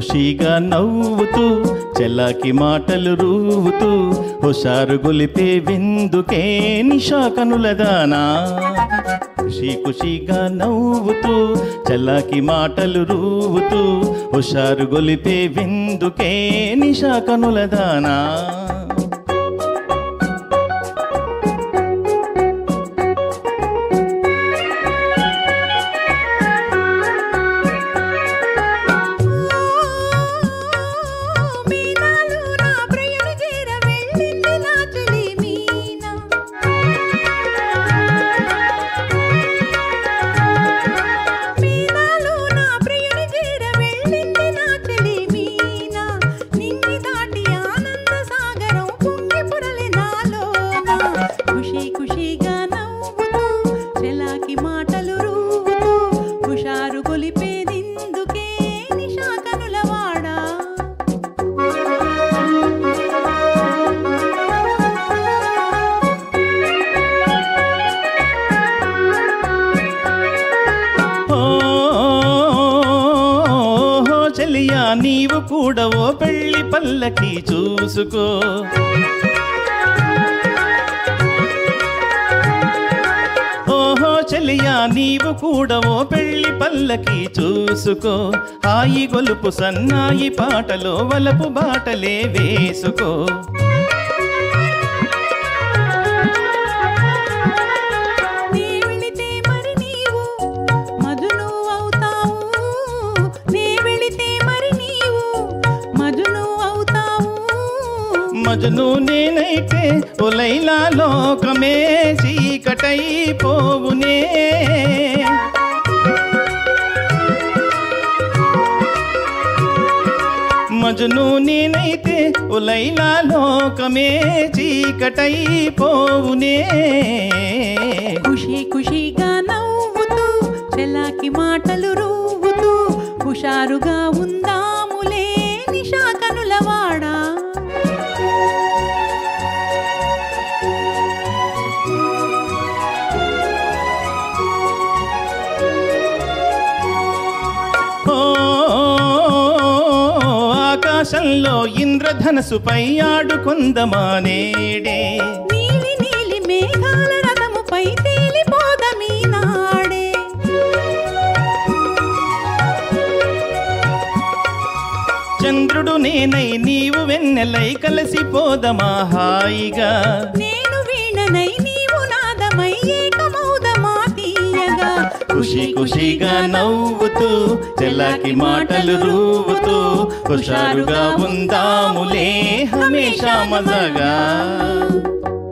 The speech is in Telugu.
ఖుషీగా నవ్వుతూ చెలాకి మాటలు రూవుతూ హుషారు గొలిపే విందుకే నిషా కనులదానా ఖుషీగా నవ్వుతూ చెలాకి మాటలు రూవుతూ హుషారు గొలిపే విందుకే నిషా కనులదానా చెలియా నీవు కూడా ఓ పెళ్లి పల్లకి చూసుకో ఓహో చెలియా నీవు కూడా ఓ పెళ్లి పల్లకి చూసుకో హాయి గొలుపు సన్నాయి పాటలో వలపు బాటలే వేసుకో మజను నేనైతే ఓ లైలా లోకమే చీకటైపోవునే మజను నేనైతే ఓ లైలా లోకమే చీకటైపోవునే ఖుషీగా నవ్వుతూ చెలాకి మాటలు రూవుతూ హుషారుగా ఉందాములే నిషా కనులవాడా ఆకాశంలో ఇంద్రధనసుపై ఆడుకొందమానేడే నీలి నీలి మేఘాల రథముపై తేలిపోదమీ నాడే చంద్రుడు నేనై నీవు వెన్నెలై కలిసిపోదమా హాయిగా నేను వీణనై నీవు నాదమై ఏకమౌదమా తీయగా ఖుషీగా నవ్వుతూ చెలాకి మాటలు రూవుతూ హుషారుగా ఉందాములే హమేషా మజాగా